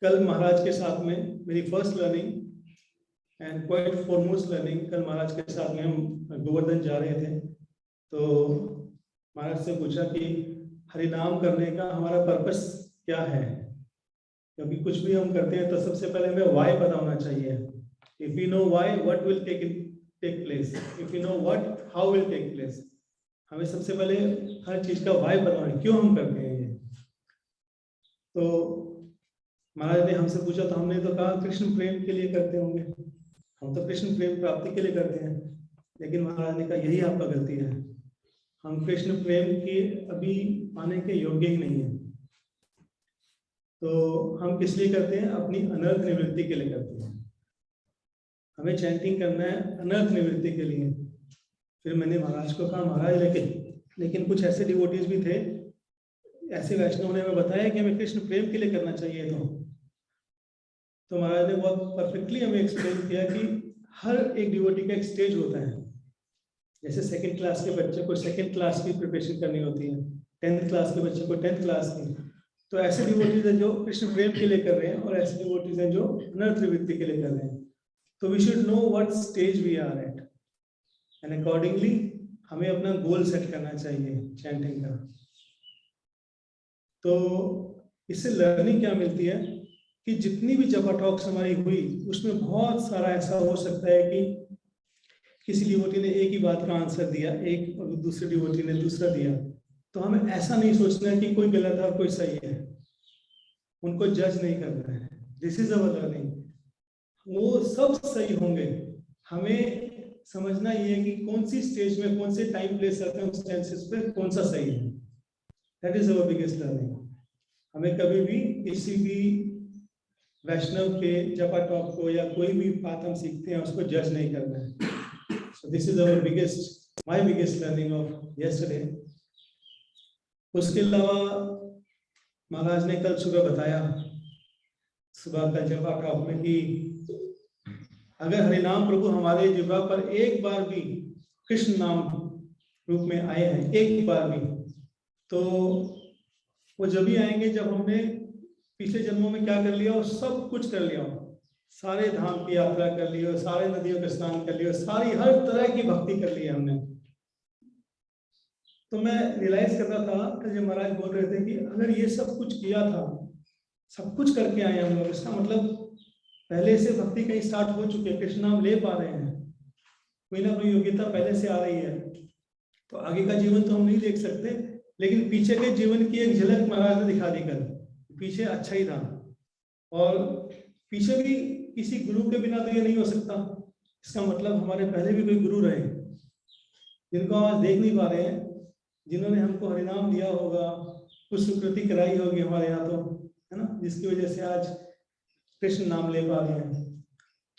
कल महाराज के साथ में मेरी first learning and quite foremost learning, कल महाराज के साथ में हम गोवर्धन जा रहे थे, तो महाराज से पूछा कि हरिनाम करने का हमारा पर्पस क्या है, क्योंकि कुछ भी हम करते हैं तो सबसे पहले हमें वाई पता होना चाहिए। If you know why, what will take place, if you know what, how will take place. हमें सबसे पहले हर चीज का वाई पता होना है, क्यों हम करते हैं ये। तो महाराज ने हमसे पूछा तो हमने तो कहा कृष्ण प्रेम के लिए करते होंगे, हम तो कृष्ण प्रेम प्राप्ति के लिए करते हैं। लेकिन महाराज ने कहा यही आपका गलती है, हम कृष्ण प्रेम के अभी पाने के योग्य ही नहीं है। तो हम किस लिए करते हैं? अपनी अनर्थ निवृत्ति के लिए करते हैं। हमें चैंटिंग करना है अनर्थ निवृत्ति के लिए। फिर मैंने महाराज को कहा महाराज लेकिन कुछ ऐसे डिवोटीज भी थे, ऐसे वैष्णव ने हमें बताया कि हमें कृष्ण प्रेम के लिए करना चाहिए। तो महाराज ने बहुत परफेक्टली हमें एक्सप्लेन किया कि हर एक डिवोटी का एक स्टेज होता है। जैसे सेकंड क्लास के बच्चे को सेकंड क्लास की प्रिपरेशन करनी होती है, 10th क्लास के बच्चे को 10th क्लास की। तो ऐसे डिवोटीज हैं जो कृष्ण प्रेम के लिए कर रहे हैं, और ऐसे डिवोटीज हैं जो अनर्थ निवृत्ति के लिए कर रहे हैं। तो we should know what stage we are at, and accordingly हमें अपना गोल सेट करना चाहिए चैंटिंग का। तो इससे लर्निंग क्या मिलती है कि जितनी भी जपा टॉक्स हमारी हुई उसमें बहुत सारा ऐसा हो सकता है कि किसी डिवोटी ने एक ही बात का आंसर दिया, एक, और दूसरे डिवोटी ने दूसरा दिया। तो हमें ऐसा नहीं सोचना है कि कोई गलत है और कोई सही है, उनको जज नहीं करना है। This is our learning. वो सब सही होंगे, हमें समझना ये है कि कौन सी स्टेज में कौन से टाइम प्लेस सर्कमस्टेंसेस पे कौन सा सही है। That is our biggest learning. हमें कभी भी किसी भी वैष्णव के जपा टॉप को या कोई भी बात हम सीखते हैं उसको जज नहीं करना है। So this is our my biggest learning of yesterday. उसके अलावा महाराज ने कल सुबह बताया, सुबह का जपा टॉप में, कि अगर हरिनाम प्रभु हमारे जिह्वा पर एक बार भी कृष्ण नाम रूप में आए हैं, एक बार भी, तो वो जब भी आएंगे जब हमने पिछले जन्मों में क्या कर लिया और सब कुछ कर लिया, सारे धाम की यात्रा कर ली, और सारे नदियों का स्नान कर लिया, सारी हर तरह की भक्ति कर ली है हमने। तो मैं रियलाइज कर रहा था कि जब महाराज बोल रहे थे कि अगर ये सब कुछ किया था, सब कुछ करके आए हम लोग, इसका मतलब पहले से भक्ति कहीं स्टार्ट हो चुकी है, कृष्ण नाम ले पा रहे हैं, कोई ना कोई योग्यता पहले से आ रही है। तो आगे का जीवन तो हम नहीं देख सकते, लेकिन पीछे के जीवन की एक झलक महाराज ने दिखा दी कल। पीछे अच्छा ही था, और पीछे भी किसी गुरु के बिना तो ये नहीं हो सकता। इसका मतलब हमारे पहले भी कोई गुरु रहे, जिनको आज देख नहीं पा रहे हैं, जिन्होंने हमको हरिनाम दिया होगा, कुछ सुकृति कराई होगी हमारे यहाँ, तो है ना, जिसकी वजह से आज कृष्ण नाम ले पा रहे हैं।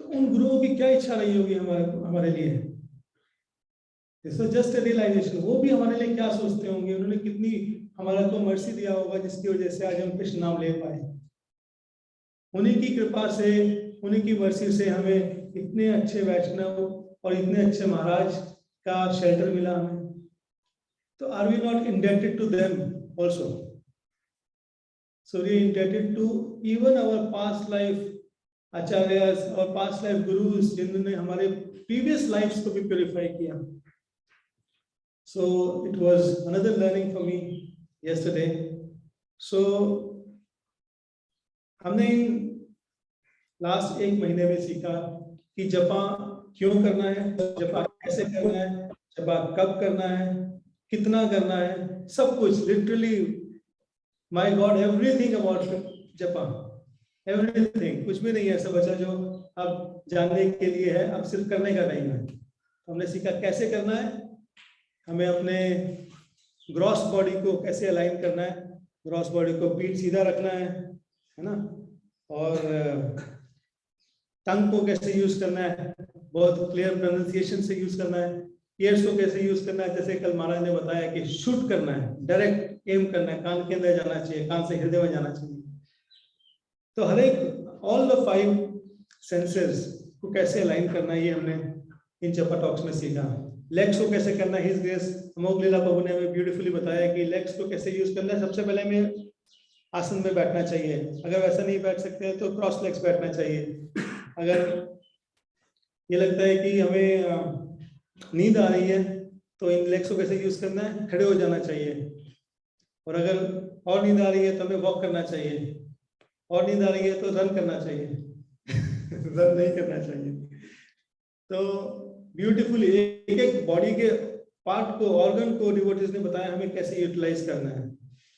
तो उन गुरुओं की क्या इच्छा रही होगी हमारे लिए। This was just a realisation. वो भी हमारे लिए क्या सोचते होंगे, उन्होंने कितनी हमारा को मर्सी दिया होगा जिसकी वजह से आज हम कृष्ण नाम ले पाए। उन्हीं की कृपा से, उन्हीं की मर्सी से हमें इतने अच्छे वैष्णव और इतने अच्छे महाराज का शेल्टर मिला हमें। तो are we not indebted to them also? So we indebted to even our past life acharyas और पास्ट लाइफ गुरुज, जिन्होंने हमारे प्रीवियस लाइफ्स को भी प्योरीफाई किया। So it was another learning for me yesterday. So हमने लास्ट एक महीने में सीखा कि जपा क्यों करना है, जपा कैसे करना है, जपा कब करना है, कितना करना है, सब कुछ, literally my God, everything about जपा, एवरीथिंग। कुछ भी नहीं है ऐसा बचा जो अब जानने के लिए है, अब सिर्फ करने का नहीं है। तो हमने सीखा कैसे करना है, हमें अपने ग्रॉस बॉडी को कैसे अलाइन करना है, ग्रॉस बॉडी को पीठ सीधा रखना है ना, और टंग को कैसे यूज करना है, बहुत क्लियर प्रोनाउंसिएशन से यूज करना है, ईयर्स को कैसे यूज करना है, जैसे कल महाराज ने बताया कि शूट करना है, डायरेक्ट एम करना है, कान के अंदर जाना चाहिए, कान से हृदय में जाना चाहिए। तो हर एक ऑल द 5 सेंसेस को कैसे अलाइन करना है, ये हमने इन जपा टॉक्स में सीखा। लेग्स को कैसे करना है, हिज ग्रेस अमोघ लीला प्रभु ने हमें ब्यूटीफुली बताया कि लेग्स को कैसे यूज करना है। सबसे पहले हमें आसन में बैठना चाहिए। अगर वैसा नहीं बैठ सकते हैं तो क्रॉस लेग्स बैठना चाहिए। अगर ये लगता है कि हमें नींद आ रही है तो इन लेग्स को कैसे यूज करना है, खड़े हो जाना चाहिए। और अगर और नींद आ रही है तो हमें वॉक करना चाहिए, और नींद आ रही है तो रन करना चाहिए रन नहीं करना चाहिए। तो ब्यूटीफुली एक एक बॉडी के पार्ट को, ऑर्गन को डिवोटीज ने बताया हमें कैसे यूटिलाइज करना है।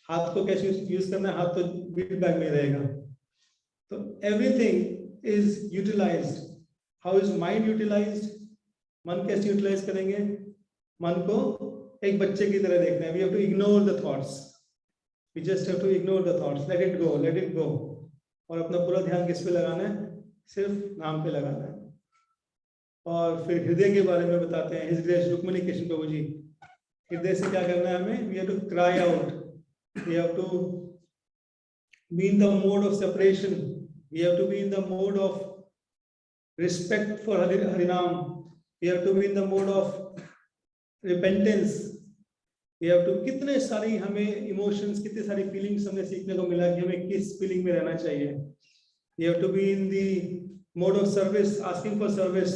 हाथ को कैसे यूज करना है, हाथ तो बीट बैग में रहेगा। तो everything is utilised. How is mind utilised? मन कैसे यूटिलाइज करेंगे? मन को एक बच्चे की तरह देखना है। We have to ignore the thoughts, we just have to ignore the thoughts, let it go, let it go. और अपना पूरा ध्यान किस पे लगाना है? सिर्फ नाम पे लगाना है। और फिर हृदय के बारे में बताते हैं हृदय रुक्मिणी कृष्ण प्रभु जी। हृदय से क्या करना है हमें? We have to cry out, we have to be in the mode of separation, we have to be in the mode of respect for Harinam, we have to be in the mode of repentance, we have to, कितने सारी हमें emotions, कितने सारी feelings हमें सीखने को मिला कि हमें किस फीलिंग में रहना चाहिए। we have to be in the mode of service, asking for service,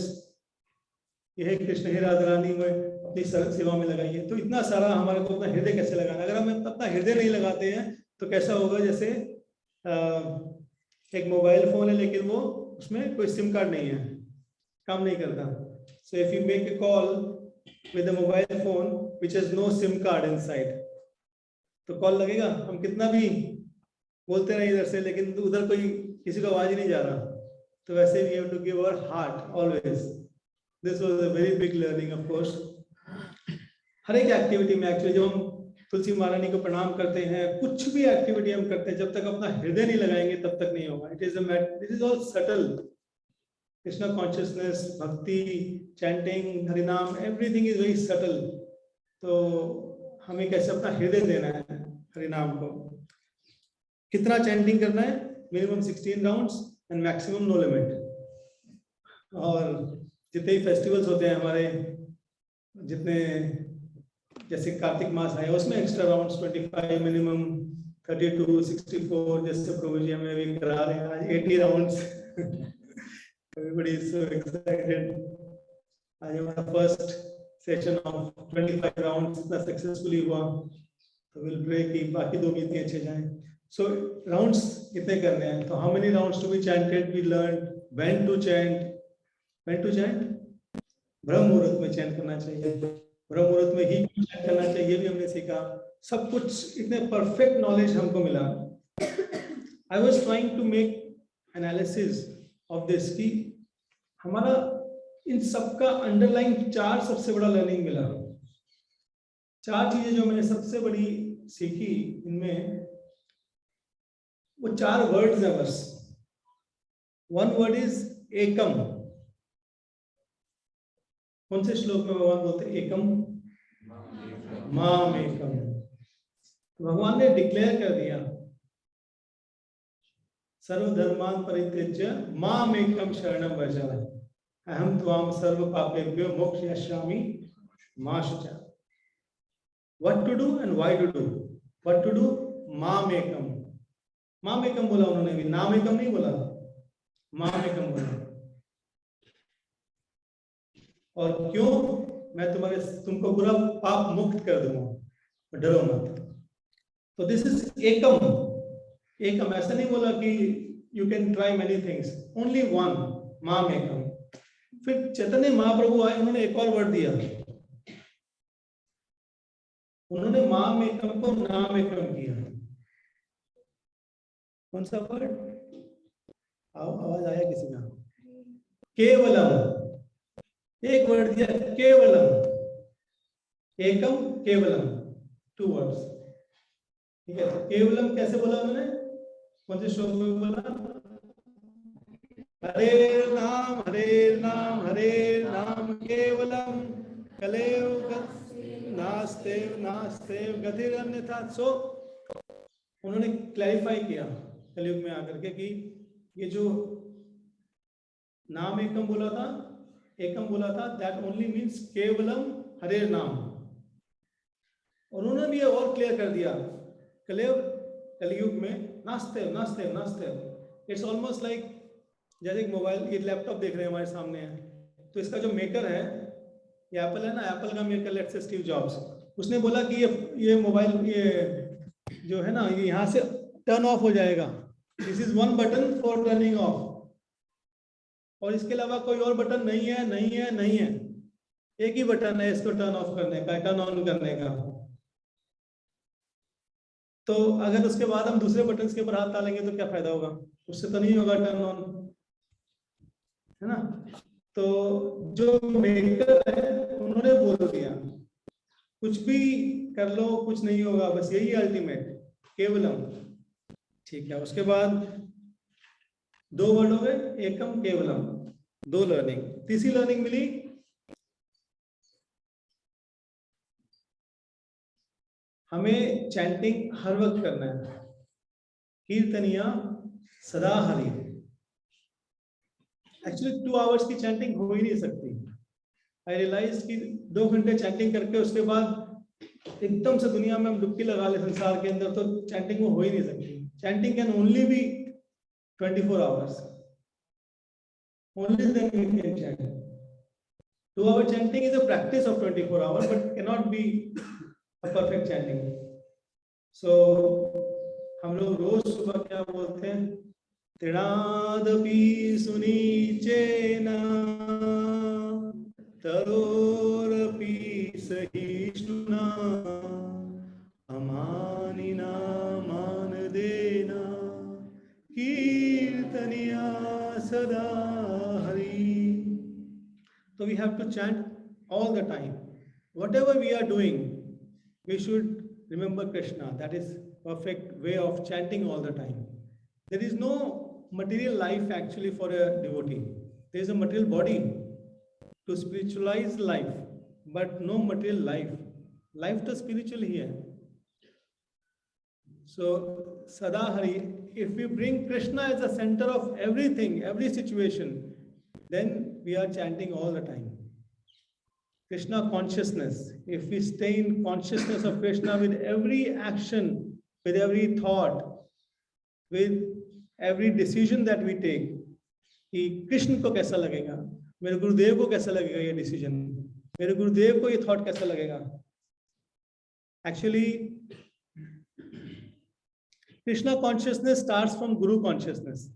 यह कृष्ण हे राधा रानी में अपनी सेवा में लगाइए। तो इतना सारा हमारे को अपना हृदय कैसे लगाना, अगर हम अपना हृदय नहीं लगाते हैं तो कैसा होगा? जैसे एक मोबाइल फोन है लेकिन वो उसमें कोई सिम कार्ड नहीं है, काम नहीं करता। So if you make a call with a mobile phone which has no SIM card inside, तो कॉल लगेगा, हम कितना भी बोलते रहे इधर से, लेकिन उधर कोई किसी का आवाज ही नहीं जा रहा। तो वैसे we have to give our heart always. This was a very big learning of course. हर एक एक्टिविटी में एक्चुअली जब हम तुलसी महारानी को प्रणाम करते हैं, कुछ भी एक्टिविटी हम करते हैं, जब तक अपना हृदय नहीं लगाएंगे तब तक नहीं होगा। It is all subtle. Krishna consciousness, भक्ति, चैंटिंग, हरिनाम, एवरीथिंग इज वेरी सटल। तो हमें कैसे अपना हृदय देना है हरिनाम को। कितना चैंटिंग करना है? Minimum 16 rounds and maximum no limit. और जितने फेस्टिवल्स होते हैं हमारे, जितने जैसे कार्तिक मास है उसमें एक्स्ट्रा राउंड्स 25, मिनिमम 32, 64, जैसे प्रभु जी हमें अभी करा रहे हैं आज 80 rounds. Everybody is so excited. आज हमारा फर्स्ट सेशन ऑफ 25 राउंड्स इतना सक्सेसफुली हुआ, तो विल प्रे कि बाकी दो भी इतने अच्छे जाएं। सो राउंड्स कितने करने हैं? तो how many rounds to be chanted? We learn when to chant. When to chant? ब्रह्म मुहूर्त में चैंट करना चाहिए, ब्रह्म मुहूर्त में ही चैंट करना चाहिए, भी हमने सीखा। सब कुछ इतने परफेक्ट नॉलेज हमको मिला। I was trying to make analysis of this कि हमारा इन सबका अंडरलाइन 4 सबसे बड़ा लर्निंग मिला। 4 चीजें जो मैंने सबसे बड़ी सीखी इनमें, वो 4 वर्ड्स हैं बस। 1 वर्ड इज एकम। कौन से श्लोक में भगवान बोलते हैं एकम? माम एकम। भगवान ने डिक्लेयर कर दिया सर्वधर्मान परित्यज्य माम एकम शरणम व्रज अहम त्वाम सर्व पापेभ्यो मोक्षयिष्यामि मा शुचा। What to do and why to do? What to do? माम एकम। माम एकम बोला उन्होंने भी, नाम एकम नहीं बोला, माम एकम बोला। और क्यों? मैं तुमको पूरा पाप मुक्त कर दूंगा, डरो मत। तो दिस इज एकम। एकम ऐसा नहीं बोला कि you can try many things, only one, माम एकम। फिर चैतन्य महाप्रभु आए, उन्होंने एक और वर्ड दिया। उन्होंने माम एकम को नाम एकम किया। कौन सा वर्ड? आवाज आया किसी का? केवलम। एक वर्ड दिया, केवलम। एकम, केवलम, 2 वर्ड्स। ठीक है, तो केवलम कैसे बोला उन्होंने? कौन से श्लोक में बोला? हरे नाम केवलम कलेव नास्तेव नास्तेव गतिर अन्यथा। सो उन्होंने क्लैरिफाई किया कलयुग में आकर के कि ये जो नाम एकम बोला था, दैट ओनली मीन्स केवलम हरे नाम। उन्होंने भी और क्लियर कर दिया, कलेव कलयुग में नाचते हो नाचते हो नाचते हो। इट्स ऑलमोस्ट लाइक जैसे एक मोबाइल, ये लैपटॉप देख रहे हैं हमारे सामने है, तो इसका जो मेकर है, ये एप्पल है ना, एप्पल का maker let's say Steve jobs, उसने बोला कि ये मोबाइल ये जो है ना, ये यहाँ से टर्न ऑफ हो जाएगा, this is one button for turning of, और इसके अलावा कोई और बटन नहीं है नहीं है नहीं है, एक ही बटन है इसको टर्न ऑफ करने का, टर्न ऑन करने का। तो अगर उसके बाद हम दूसरे बटन के ऊपर हाथ डालेंगे तो क्या फायदा होगा, उससे तो नहीं होगा टर्न ऑन, है ना। तो जो मेकर है उन्होंने बोल दिया कुछ भी कर लो कुछ नहीं होगा, बस यही अल्टीमेट केवलम, ठीक है। उसके बाद 2 वर्ड हो गए, एकम केवलम, 2 लर्निंग। तीसरी लर्निंग मिली हमें चैंटिंग हर वक्त करना है, कीर्तनिया सदा हरि। एक्चुअली 2 आवर्स की चैंटिंग हो ही नहीं सकती। आई रियलाइज कि 2 घंटे चैंटिंग करके उसके बाद एकदम से दुनिया में हम डुबकी लगा ले संसार के अंदर, तो चैंटिंग वो हो ही नहीं सकती। Chanting can only be 24 hours, only then we can chant. 2 hour chanting is a practice of 24 hours but can not be a perfect chanting. So हम लोग रोज सुबह क्या बोलते हैं, तृणादपि सुनीचेन तरोरपि सहिष्णुना अमानिना मानदेना कीर्तनिया सदा Hari. So we have to chant all the time. Whatever we are doing, we should remember Krishna. That is perfect way of chanting all the time. There is no material life actually for a devotee. There is a material body to spiritualize life, but no material life. Life to spiritual here. So Sadahari, if we bring Krishna as the center of everything, every situation, then we are chanting all the time. Krishna consciousness. If we stay in consciousness of Krishna with every action, with every thought, with every decision that we take, कि कृष्ण को कैसा लगेगा, मेरे गुरुदेव को कैसा लगेगा ये decision, मेरे गुरुदेव को ये थॉट कैसा लगेगा। Actually, Krishna consciousness starts from Guru consciousness.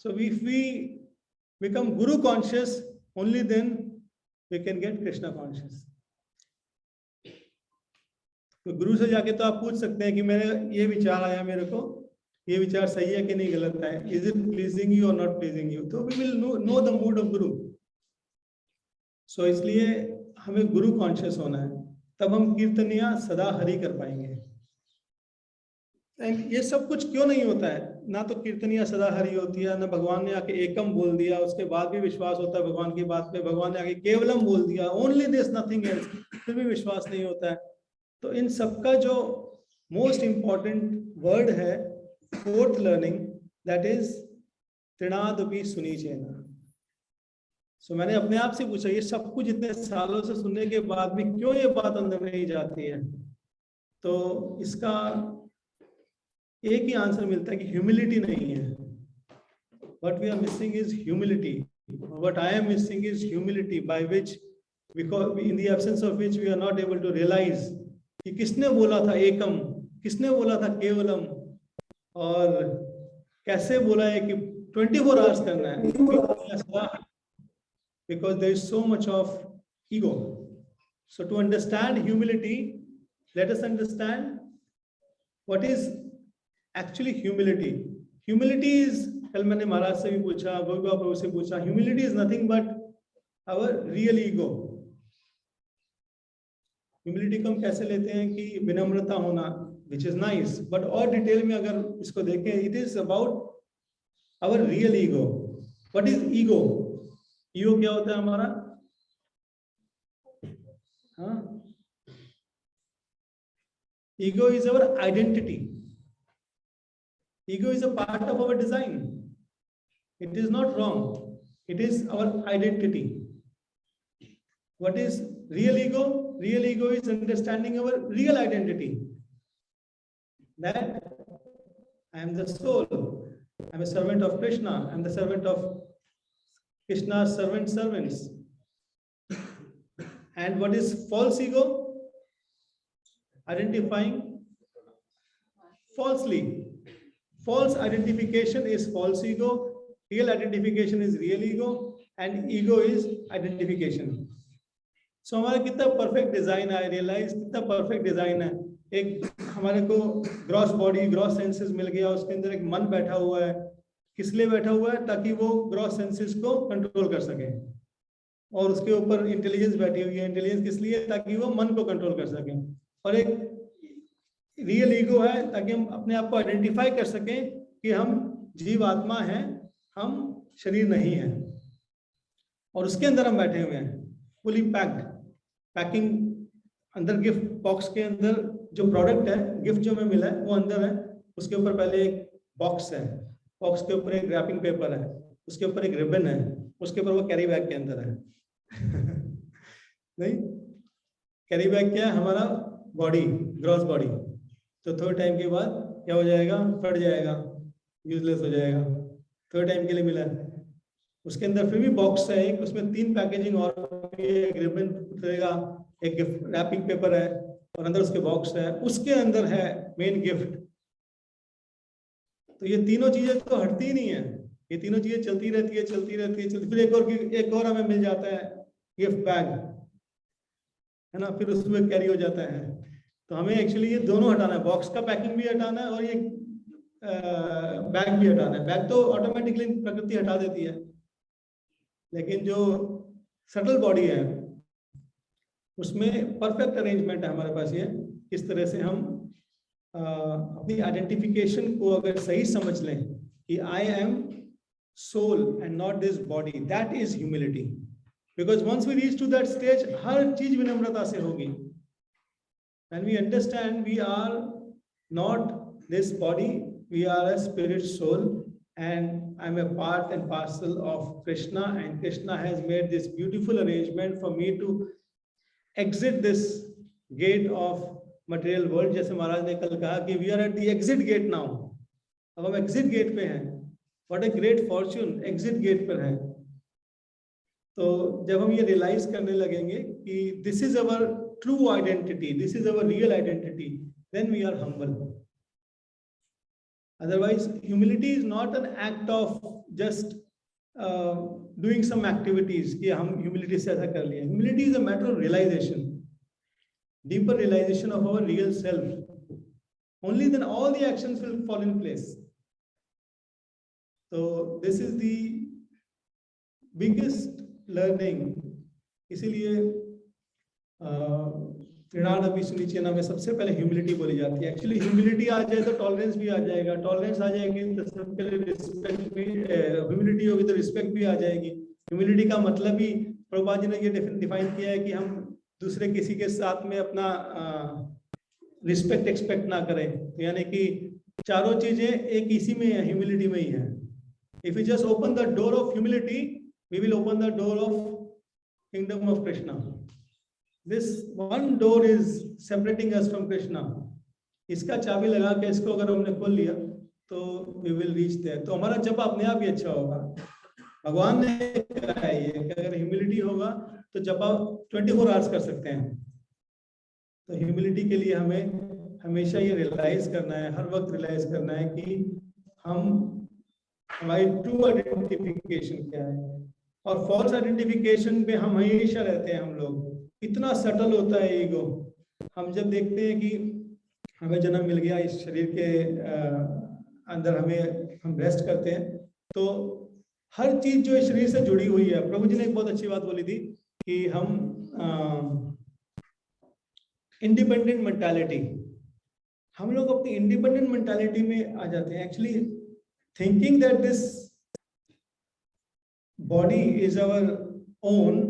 So if we become Guru conscious, only then we can get Krishna conscious. तो गुरु से जाके तो आप पूछ सकते हैं कि मेरे ये विचार आया, मेरे को ये विचार सही है कि नहीं गलत है, इज इट प्लीजिंग यू और नॉट प्लीजिंग यू, तो we will know the mood of guru. So इसलिए हमें गुरु कॉन्शियस होना है, तब हम कीर्तनिया सदा हरि कर पाएंगे। एंड ये सब कुछ क्यों नहीं होता है, ना तो कीर्तनिया सदा हरि होती है, ना भगवान ने आके एकम बोल दिया, उसके बाद भी विश्वास होता है भगवान की बात पे, भगवान ने आके केवलम बोल दिया, ओनली दिस नथिंग एल्स, फिर भी विश्वास नहीं होता है। तो इन सबका जो मोस्ट इंपॉर्टेंट वर्ड है, फोर्थ लर्निंग, दैट इज तृणादपि सुनीचेन। सो मैंने अपने आप से पूछा, ये सब कुछ इतने सालों से सुनने के बाद भी क्यों ये बात अंदर नहीं जाती है, तो इसका एक ही आंसर मिलता है कि ह्यूमिलिटी नहीं है। What we are missing is humility, what I am missing is humility, by which because in the absence of which we are not able to realise कि किसने बोला था एकम, किसने बोला था केवलम, और कैसे बोला है कि 24 आवर्स करना है, because there is so much of ego. So to understand humility, let us understand what is actually humility. Humility is, कल मैंने महाराज से भी पूछा, गोविंद प्रभु से पूछा, humility is nothing but our real ego. Humility को हम कैसे लेते हैं कि विनम्रता होना, which is nice, but और डिटेल में अगर इसको देखें, it is about our real ego. What is ego? Ego क्या होता है हमारा? हाँ, ego is our identity, ego is a part of our design, it is not wrong, it is our identity. What is real ego? Real ego is understanding our real identity, that I am the soul. I am a servant of Krishna. I am the servant of Krishna's servants. And what is false ego? Identifying falsely. False identification is false ego. Real identification is real ego. And ego is identification. So हमारा कितना perfect design है, realise कितना perfect design है. एक हमारे को gross body, gross senses मिल गया, उसके अंदर एक मन बैठा हुआ है. किस लिए बैठा हुआ है? ताकि वो ग्रॉस सेंसेस को कंट्रोल कर सके. और उसके ऊपर इंटेलिजेंस बैठी हुई है. इंटेलिजेंस किस लिए? ताकि वो मन को कंट्रोल कर सके. और एक रियल ईगो है ताकि हम अपने आप को आइडेंटिफाई कर सकें कि हम जीव आत्मा हैं, हम शरीर नहीं है. और उसके अंदर हम बैठे हुए हैं, फुली पैक्ड. पैकिंग अंदर गिफ्ट बॉक्स के अंदर जो प्रोडक्ट है, गिफ्ट जो हमें मिला है वो अंदर है. उसके ऊपर पहले एक बॉक्स है, बॉक्स के ऊपर एक रैपिंग पेपर है, उसके ऊपर एक रिबन है, उसके ऊपर वो कैरी बैग के अंदर है. नहीं, कैरी बैग क्या है? हमारा बॉडी, ग्रॉस बॉडी. तो थोड़े टाइम के बाद क्या हो जाएगा? फट जाएगा, यूजलेस हो जाएगा. थोड़े टाइम के लिए मिला है. उसके अंदर फिर भी बॉक्स है एक, उसमें 3 पैकेजिंग और एक रिबन रहेगा, एक गिफ्ट रैपिंग पेपर है और अंदर उसके बॉक्स है. उसके अंदर है मेन गिफ्ट. तो ये तीनों चीजें तो हटती ही नहीं है. ये तीनों चीजें चलती रहती है, चलती रहती है, चलती. फिर एक और हमें मिल जाता है गिफ्ट बैग, है ना. फिर उसमें कैरी हो जाता है. तो हमें एक्चुअली ये दोनों हटाना है. बॉक्स का पैकिंग भी हटाना है और ये बैग भी हटाना है. बैग तो ऑटोमेटिकली प्रकृति हटा देती है, लेकिन जो सटल बॉडी है उसमें परफेक्ट अरेंजमेंट है हमारे पास. ये इस तरह से हम अपनी आइडेंटिफिकेशन को अगर सही समझ लें कि I am soul and not this body, that is humility. Because once we reach to that stage, हर चीज विनम्रता से होगी. When we understand we are not this body, we are a spirit soul, and I'm a part and parcel of Krishna, and Krishna has made this beautiful arrangement for me to exit this gate of material world. जैसे महाराज ने कल कहा कि we are at the exit gate now. अब हम exit gate पे हैं. What a great fortune, exit gate पर है. तो जब हम ये realize करने लगेंगे कि this is our true identity, this is our real identity, then we are humble. Otherwise, humility is not an act of just doing some activities कि हम humility से ऐसा कर लिया. Humility is a matter of realization, deeper realization of our real self. Only then all the actions will fall in place. So this is the biggest learning. इसीलिए त्रिणादपि सुनिचेना में सबसे पहले ह्यूमिलिटी बोली जाती है. एक्चुअली ह्यूमिलिटी आ जाए तो टॉलरेंस भी आ जाएगा. टॉलरेंस आ जाएगी तो सबसे पहले रिस्पेक्ट भी, ह्यूमिलिटी होगी तो रिस्पेक्ट भी आ जाएगी. ह्यूमिलिटी का मतलब ही प्रभुपाद जी ने ये डिफाइन किया है कि हम दूसरे किसी के साथ में अपना रिस्पेक्ट एक्सपेक्ट ना करें. तो यानी कि चारों चीजें एक इसी में है, ह्यूमिलिटी में ही है. If you just open the door of humility, we will open the door of kingdom of Krishna. This one door is separating us from Krishna. इसका चाबी लगा के इसको अगर हमने खोल लिया तो we will reach there. तो हमारा जप अपने आप ही अच्छा होगा. भगवान ने कहा है ये कि अगर ह्यूमिलिटी होगा तो जप 24 आवर्स कर सकते हैं. तो ह्यूमिलिटी के लिए हमें हमेशा ये रियलाइज करना है, हर वक्त रियलाइज करना है कि हम, हमारी ट्रू आइडेंटिफिकेशन क्या है. और फॉल्स आइडेंटिफिकेशन पे हम हमेशा रहते हैं. हम लोग इतना सटल होता है ईगो. हम जब देखते हैं कि हमें जन्म मिल गया इस शरीर के अंदर, हम रेस्ट करते हैं, तो हर चीज जो इस शरीर से जुड़ी हुई है. प्रभु जी ने एक बहुत अच्छी बात बोली थी कि हम इंडिपेंडेंट मेंटालिटी, हम लोग अपनी इंडिपेंडेंट मेंटालिटी में आ जाते हैं. Actually thinking that this body is our own,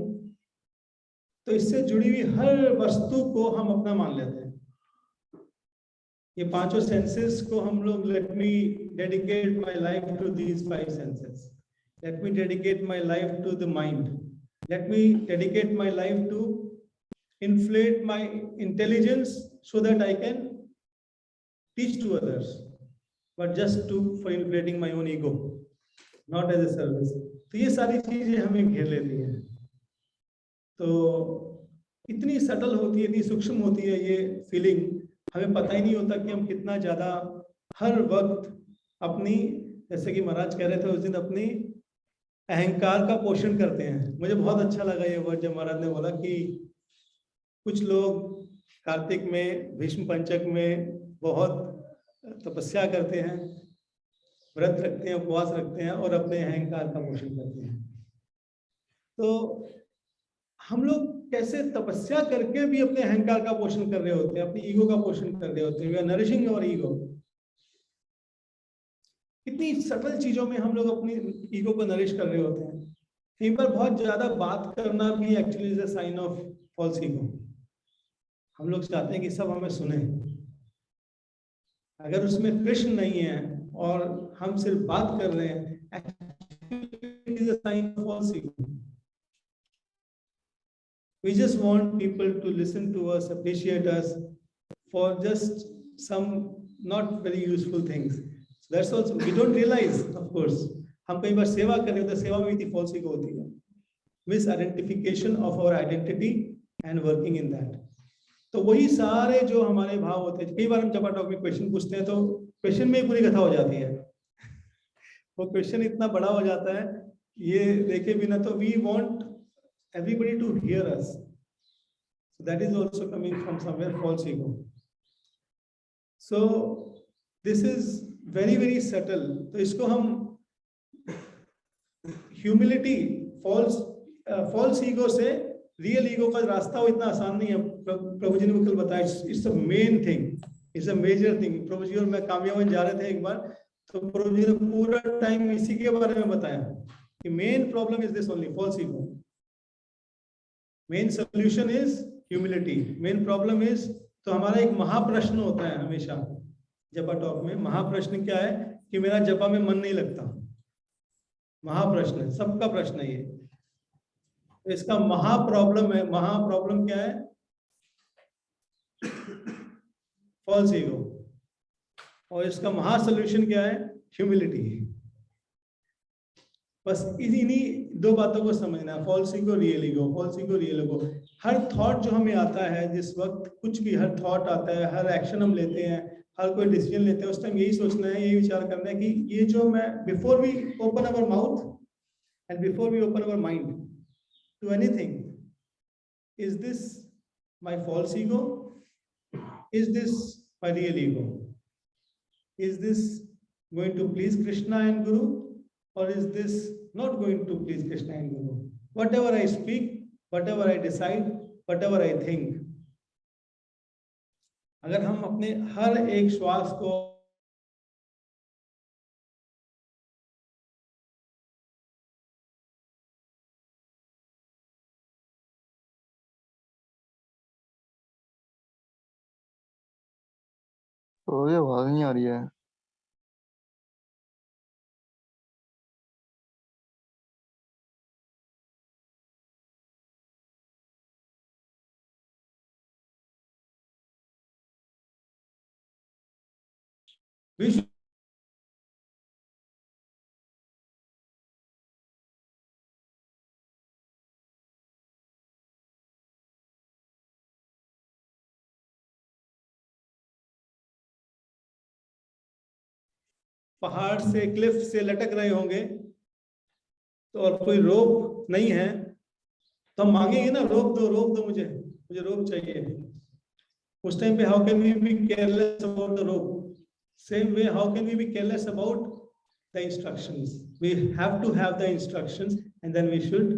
तो इससे जुड़ी हुई हर वस्तु को हम अपना मान लेते हैं. ये पांचों सेंसेस को हम लोग, let me dedicate my life to these 5 senses, let me dedicate my life to the mind, let me dedicate my life to inflate my intelligence so that I can teach to others. but just for inflating my own ego, not as a service. तो ये सारी चीजें हमें घेर लेती हैं। तो इतनी सटल होती है, इतनी सूक्ष्म होती है ये फीलिंग, हमें पता ही नहीं होता कि हम कितना ज्यादा हर वक्त अपनी, जैसे कि महाराज कह रहे थे उस दिन, अपनी अहंकार का पोषण करते हैं। मुझे बहुत अच्छा लगा ये वर्ड जब महाराज ने बोला कि कुछ लोग कार्तिक में, भीष्म पंचक में बहुत तपस्या करते हैं, व्रत रखते हैं, उपवास रखते हैं और अपने अहंकार का पोषण करते हैं। तो हम लोग कैसे तपस्या करके भी अपने अहंकार का पोषण कर रहे होते हैं, अपनी ईगो का पोषण कर रहे होते हैं। We are nourishing our ego. कितनी सटल चीजों में हम लोग अपनी ईगो को नरिश कर रहे होते हैं। कई बार बहुत ज्यादा बात करना भी actually is a sign of false ego. हम लोग चाहते हैं कि सब हमें सुने, अगर उसमें कृष्ण नहीं है और हम सिर्फ बात कर रहे हैं, actually is a sign of false ego. We just want people to listen to us, appreciate us for just some not very useful things. So that's also, we don't realize, of course, हम कई बार सेवा कर रहे होते हैं, सेवा में भी फॉल्स ईगो होती है, misidentification of our identity and working in that. तो वही सारे जो हमारे भाव होते हैं, कई बार हम जब टॉक में क्वेश्चन पूछते हैं तो क्वेश्चन में ही पूरी कथा हो जाती है। वो क्वेश्चन इतना बड़ा हो जाता है ये देखे बिना, तो we want everybody to hear us. So that is also coming from somewhere false ego. So this is very very subtle. तो इसको हम humility, false ego से real ego का रास्ता वो इतना आसान नहीं है। प्रभु जी ने कल बताया, it's a main thing, it's a major thing। प्रभु जी और मैं कामयाबन जा रहे थे एक बार, तो प्रभु जी ने पूरा टाइम इसी के बारे में बताया कि main problem is this only, false ego। Main solution is humility, main problem is. तो हमारा एक महाप्रश्न होता है हमेशा जपा टॉक में। महाप्रश्न क्या है कि मेरा जपा में मन नहीं लगता। महाप्रश्न है, सबका प्रश्न है ये। तो इसका महाप्रॉब्लम है, महाप्रॉब्लम क्या है? False ego. और इसका महासोल्यूशन क्या है? ह्यूमिलिटी। बस इन्हीं दो बातों को समझना है, false ego, real ego, false ego, real ego. हर थॉट जो हमें आता है, जिस वक्त कुछ भी हर थॉट आता है, हर एक्शन हम लेते हैं, हर कोई डिसीजन लेते हैं, उस टाइम यही सोचना है, यही विचार करना है कि ये जो मैं, before we open our mouth and before we open our mind to anything, is this my false ego, is this my real ego, is this going to please Krishna and guru, or is this not going to please Krishna and Guru? Whatever I speak, whatever I decide, whatever I think, अगर हम अपने हर एक श्वास को तो ये आवाज नहीं आ रही है। विश्व पहाड़ से, क्लिफ से लटक रहे होंगे तो और कोई रोप नहीं है तो हम मांगेंगे ना, रोप दो मुझे रोप चाहिए। उस टाइम पे how can we be careless about the rope? Same way, how can we be careless about the instructions? We have to have the instructions and then we should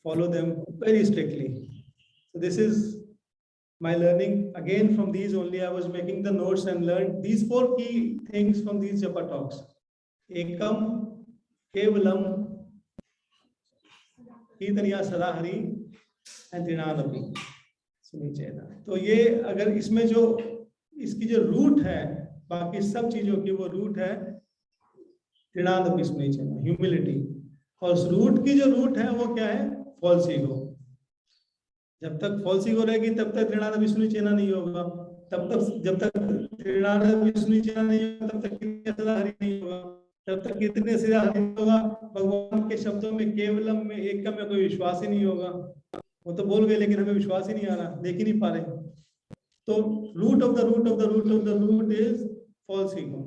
follow them very strictly. So this is my learning again from these only. I was making the notes and learned these 4 key things from these japa talks. Ekam, Kevalam, Kirtaniya Sadahari and Trinadapi. तो ये अगर इसमें जो इसकी जो root है, बाकी सब चीजों की वो रूट है त्रिनादपि स्मृतिचेतना, ह्यूमिलिटी। और उस रूट की जो रूट है वो क्या है? False ego. जब तक फॉल्स ईगो रहेगी तब तक त्रिनादपि स्मृतिचेतना नहीं होगा। तब तक जब तक त्रिनाद विष्णु चिना नहीं होगा तब तक कीर्तनीय सदा हरि नहीं होगा, तब तक कीर्तनीय सदा हरि नहीं होगा। भगवान के शब्दों में केवलम में एकम में कोई विश्वास ही नहीं होगा। वो तो बोल गए लेकिन हमें विश्वास ही नहीं आ रहा, देख ही नहीं पा रहे। तो root of the root of the root of the root is false ego.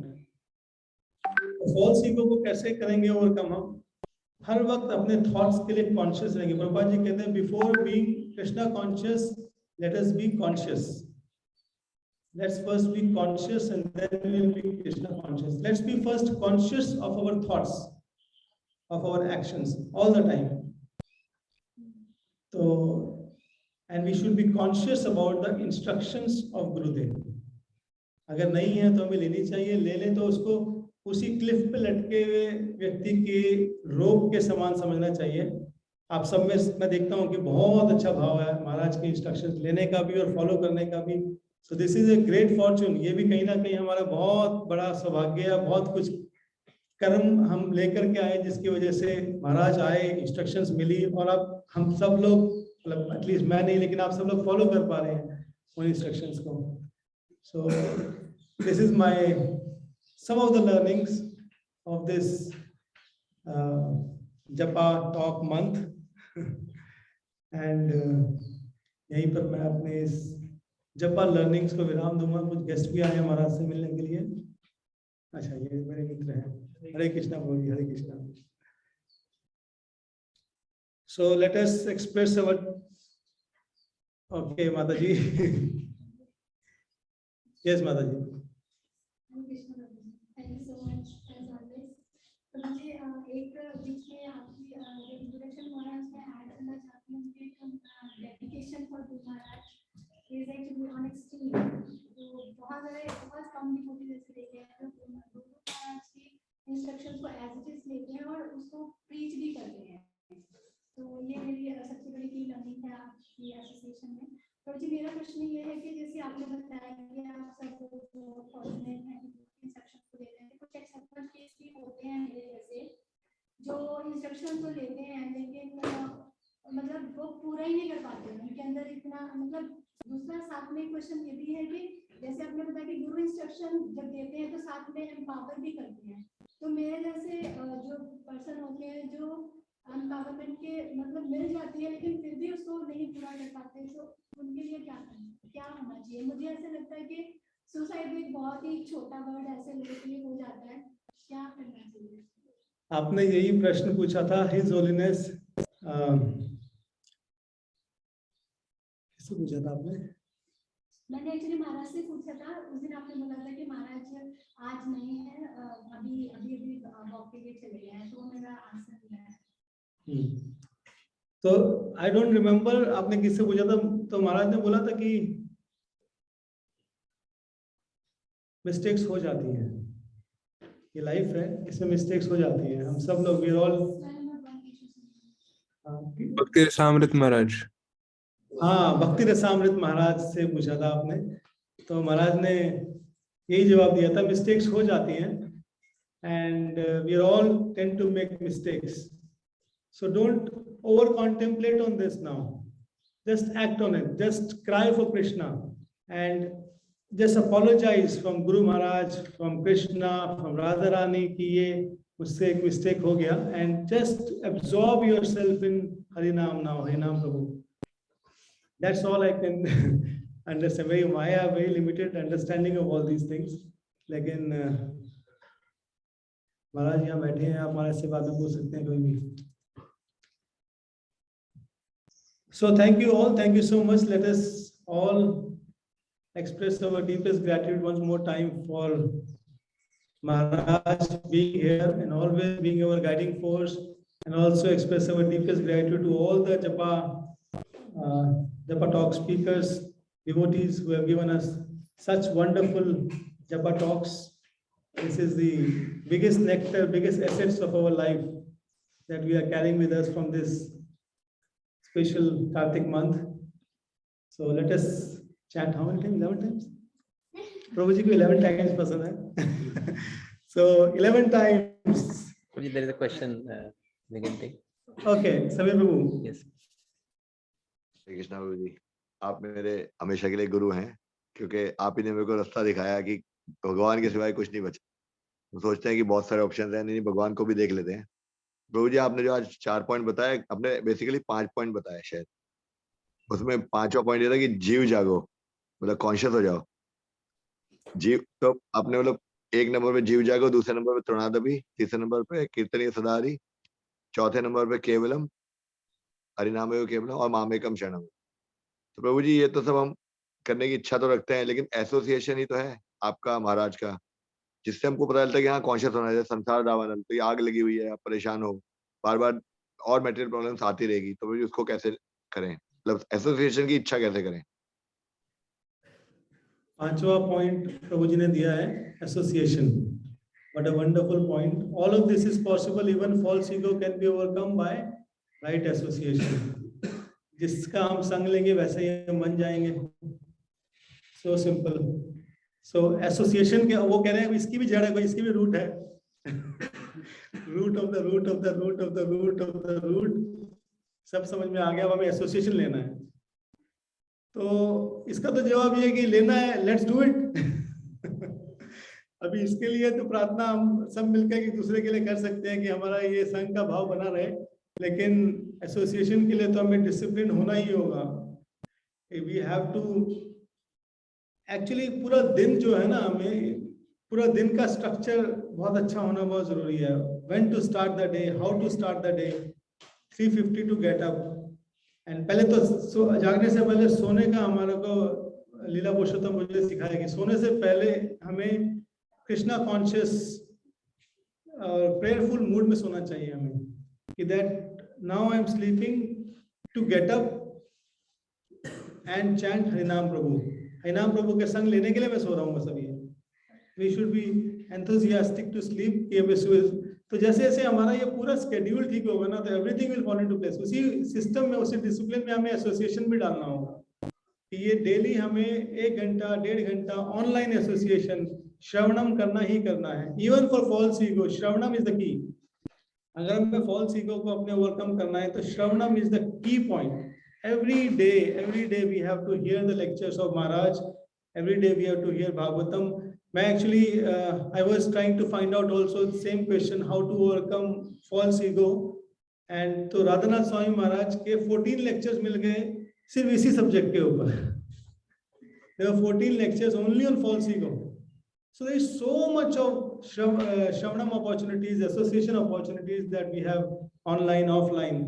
False ego को कैसे करेंगे ओवरकम? हम हर वक्त अपने थॉट्स के लिए कॉन्शियस रहेंगे। प्रभुपाद जी कहते हैं before being Krishna conscious let us be conscious. Let's first be conscious and then we'll be Krishna conscious. Let's be first conscious of our thoughts, of our actions all the time. So, and we should be conscious about the instructions of Gurudev. अगर नहीं है तो हमें लेनी चाहिए, ले लें तो उसको उसी क्लिफ पे लटके हुए व्यक्ति के रोप के समान समझना चाहिए। आप सब में मैं देखता हूँ कि बहुत अच्छा भाव है महाराज के इंस्ट्रक्शंस लेने का भी और फॉलो करने का भी। So this is a great Fortune. ये भी कहीं ना कहीं हमारा बहुत बड़ा सौभाग्य है। बहुत कुछ कर्म हम लेकर के आए जिसकी वजह से महाराज आए, इंस्ट्रक्शंस मिली और अब हम सब लोग, मतलब एटलीस्ट मैं नहीं लेकिन आप सब लोग फॉलो कर पा रहे हैं उन इंस्ट्रक्शंस को। So this is my some of the learnings of this Japa Talk month and यहीं पर मैं अपने इस जपा लर्निंग्स को विराम दूंगा। कुछ गेस्ट भी आए हैं महाराज से मिलने के लिए। अच्छा, ये मेरे मित्र हैं। Hare Krishna Prabhu ji, Hare Krishna. So let us express our okay माता जी। यस माता जी। एक बीच में आपकी इंट्रोडक्शन हुआ है, उसमें ऐड करना चाहती हूँ कि dedication for Guru Maharaj is actually on extreme. तो बहुत कम डिवोटी जैसे देखे हैं तो गुरु महाराज की इंस्ट्रक्शन को एज इट इज लेते हैं और उसको प्रीच भी करते हैं। तो ये मेरी सबसे बड़ी की लर्निंग है आपकी एसोसिएशन में। तो जी मेरा प्रश्न ये है कि जैसे आपने बताया कि आप सब फॉर्चुनेट हैं इंस्ट्रक्शन को लेते हैं, कुछ एक्सेप्शन केस भी होते हैं मेरे जैसे जो इंस्ट्रक्शन तो लेते हैं लेकिन मतलब वो पूरा ही नहीं कर पाते हैं, उनके अंदर इतना मतलब। दूसरा साथ में क्वेश्चन ये भी है कि जैसे आपने बताया कि गुरु इंस्ट्रक्शन जब देते हैं तो साथ में एम्पावर भी करते हैं। तो मेरे जैसे जो पर्सन होते हैं जो एम्पावरमेंट के मतलब मिल जाती है लेकिन फिर भी उसको नहीं पूरा कर पाते, तो उनके लिए क्या होना चाहिए? मुझे ऐसा लगता है कि सुसाइड भी एक बहुत ही छोटा वर्ड ऐसे लोगों के लिए हो जाता है, क्या करना चाहिए? आपने यही प्रश्न पूछा था हिज होलीनेस, किससे पूछा था आपने? मैंने एक्चुअली महाराज से पूछा था। उस दिन आपने बोला था कि महाराज आज नहीं है, अभी वॉक के लिए चले गए हैं, तो मेरा आंसर दिया है। तो आई डोंट रिमेम्बर आपने किससे पूछा था। तो महाराज ने बोला था कि मिस्टेक्स हो जाती हैं, ये लाइफ है, इसमें मिस्टेक्स हो जाती हैं। हम सब लोग वी ऑल। भक्ति रसामृत महाराज। हाँ, भक्ति रसामृत महाराज से पूछा था आपने, तो महाराज ने यही जवाब दिया था, मिस्टेक्स हो जाती हैं and we all tend to make mistakes. So don't over contemplate on this now, just act on it, just cry for Krishna and just apologize from Guru Maharaj, from Krishna, from Radharani कि ये मुझसे एक mistake हो गया, and just absorb yourself in Harinam now, Harinam Prabhu. That's all I can understand. I have very limited understanding of all these things. लेकिन महाराज यहाँ बैठे हैं, आप हमारे से बात पूछ सकते हैं कोई भी। So thank you all, thank you so much. Let us all express our deepest gratitude once more time for Maharaj being here and always being our guiding force, and also express our deepest gratitude to all the Japa Talk speakers, devotees who have given us such wonderful Japa talks. This is the biggest nectar, biggest assets of our life that we are carrying with us from this special Kartik month. So let us chant how many times? 11 times? Prabhu ji ko 11 times pasand hai. So 11 times. Prabhu, there is a question we can take. Okay, Samir Prabhu. Yes. Krishna Prabhu जी, आप मेरे हमेशा के लिए गुरु हैं। क्योंकि आप ही ने मेरे को रास्ता दिखाया कि भगवान के सिवाय कुछ नहीं बचा। तो सोचते हैं कि बहुत सारे ऑप्शन हैं, नहीं भगवान को भी देख लेते हैं। प्रभु जी आपने जो आज 4 पॉइंट बताया, आपने बेसिकली 5 पॉइंट बताया शायद। उसमें 5वां पॉइंट ये था कि जीव जागो, मतलब कॉन्शियस हो जाओ। जीव तो आपने मतलब 1 नंबर पे जीव जागो, दूसरे नंबर पे तृणादपि, तीसरे नंबर पे कीर्तनीय सदा हरि, चौथे नंबर पे केवलम हरिनाम एव केवलम और मामेकम शरणम। तो प्रभु जी ये तो सब हम करने की इच्छा तो रखते हैं, लेकिन एसोसिएशन ही तो है आपका महाराज का, जिससे हमको पता चलता है कि हाँ कॉन्शियस होना है। संसार दावानल, तो ये आग लगी हुई है, आप परेशान हो, बार बार और मटेरियल प्रॉब्लम्स आती रहेगी, तो प्रभु जी उसको कैसे करें, मतलब एसोसिएशन की इच्छा कैसे करें? 5वां पॉइंट प्रभु जी ने दिया है association. What a wonderful point. All of this is possible. Even false ego can be overcome by right association. जिसका हम संग लेंगे वैसे ही हम बन जाएंगे। So simple. So association के वो कह रहे हैं इसकी भी जड़ है, कोई इसकी भी रूट है। Root of the root of the root of the root of the root. सब समझ में आ गया, अब हमें एसोसिएशन लेना है। तो इसका तो जवाब ये है कि लेना है, लेट्स डू इट। अभी इसके लिए तो प्रार्थना हम सब मिलकर एक दूसरे के लिए कर सकते हैं कि हमारा ये संघ का भाव बना रहे, लेकिन एसोसिएशन के लिए तो हमें डिसिप्लिन होना ही होगा। वी हैव टू एक्चुअली पूरा दिन जो है ना, हमें पूरा दिन का स्ट्रक्चर बहुत अच्छा होना बहुत जरूरी है। When to start the day, how to start the day, 3:50 to get up. And पहले तो जागने से पहले सोने का हमारे को लीला पुरुषोत्तम मुझे सिखाया कि सोने से पहले हमें कृष्णा कॉन्शियस और प्रेयरफुल मूड में सोना चाहिए हमें, कि that now I am sleeping to get up and chant harinam Prabhu. हरिनाम प्रभु के संग लेने के लिए मैं सो रहा हूँ बस। अभी we should be enthusiastic to sleep कि हमें तो जैसे जैसे हमारा ये पूरा स्केड्यूल ठीक होगा ना, तो everything will fall into place. उसी सिस्टम में, उसी डिसिप्लिन में हमें एसोसिएशन भी डालना होगा कि ये डेली हमें 1 घंटा 1.5 घंटा ऑनलाइन एसोसिएशन श्रवणम करना ही करना है। इवन फॉर फॉल्स ईगो, श्रवणम इज द की। अगर हमें फॉल्स ईगो को अपने ओवरकम करना है तो श्रवणम is the key point. every day we have to hear the lectures of Maharaj. Every day we have to hear Bhagavatam. मैं actually I was trying to find out also the same question, how to overcome false ego, and तो राधानाथ स्वामी महाराज के 14 lectures मिल गए सिर्फ इसी subject के ऊपर। There were 14 lectures only on false ego. So there is so much of Shravanam opportunities, association opportunities that we have online, offline.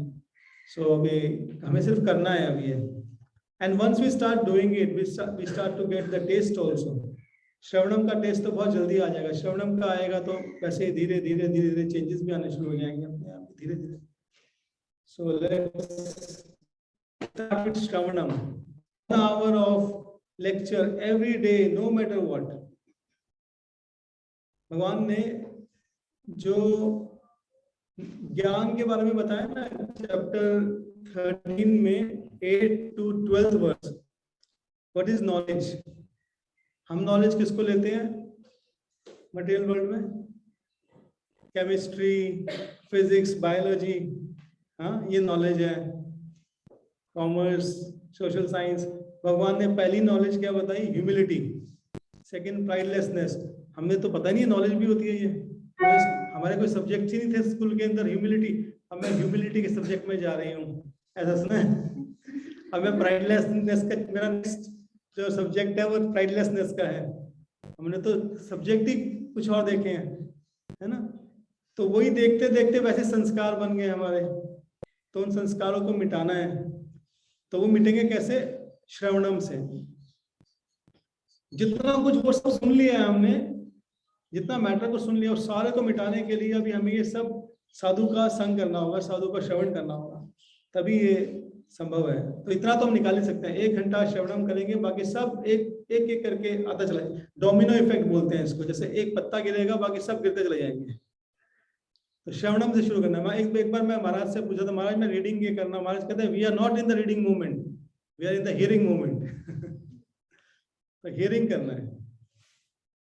So अभी हमें सिर्फ करना है अभी है। And once we start doing it, we start to get the taste also. श्रवणम का test तो बहुत जल्दी आ जाएगा। श्रवणम का आएगा तो वैसे ही धीरे धीरे चेंजेस भी आने शुरू हो जाएंगे अपने आप धीरे धीरे। So let's start with Shravanam. 1 hour of lecture every day, no matter what. भगवान ने जो ज्ञान के बारे में बताया ना, चैप्टर 13 में 8 to 12 verses, what is knowledge. हम नॉलेज किसको लेते हैं मटेरियल वर्ल्ड में? केमिस्ट्री, फिजिक्स, बायोलॉजी, हाँ ये नॉलेज है। Commerce, social science. भगवान ने पहली नॉलेज क्या बताई? ह्यूमिलिटी। Second pridelessness. हमने तो पता नहीं है नॉलेज भी होती है ये, हमारे कोई सब्जेक्ट ही नहीं थे स्कूल के अंदर ह्यूमिलिटी। अब मैं ह्यूमिलिटी के सब्जेक्ट में जा रही हूँ, ऐसा सुना है। अब मैं प्राइडलेसनेस का, मेरा नेक्स्ट जो सब्जेक्ट है वो प्राइडलेसनेस का है। हमने तो सब्जेक्ट ही कुछ और देखे हैं, है ना। तो वही देखते देखते वैसे संस्कार बन गए हमारे, तो उन संस्कारों को मिटाना है। तो वो मिटेंगे कैसे? श्रवणम से। जितना कुछ वो सब सुन लिया है हमने, जितना मैटर को सुन लिया, उस सारे को मिटाने के लिए अभी हमें ये सब साधु का संग करना होगा, साधु का श्रवण करना होगा, तभी ये संभव है। तो इतना तो हम निकाल ही सकते हैं। 1 घंटा श्रवणम करेंगे, बाकी सब एक करके आता चला जाए। डोमिनो इफेक्ट बोलते हैं इसको। जैसे एक पत्ता गिरेगा, बाकी सब गिरते चले जाएंगे। तो श्रवणम से शुरू करना है। एक बार मैं महाराज से पूछा था, महाराज मैं रीडिंग ये करना। महाराज कहते हैं we are not in the reading movement, we are in the hearing movement. तो हियरिंग करना है।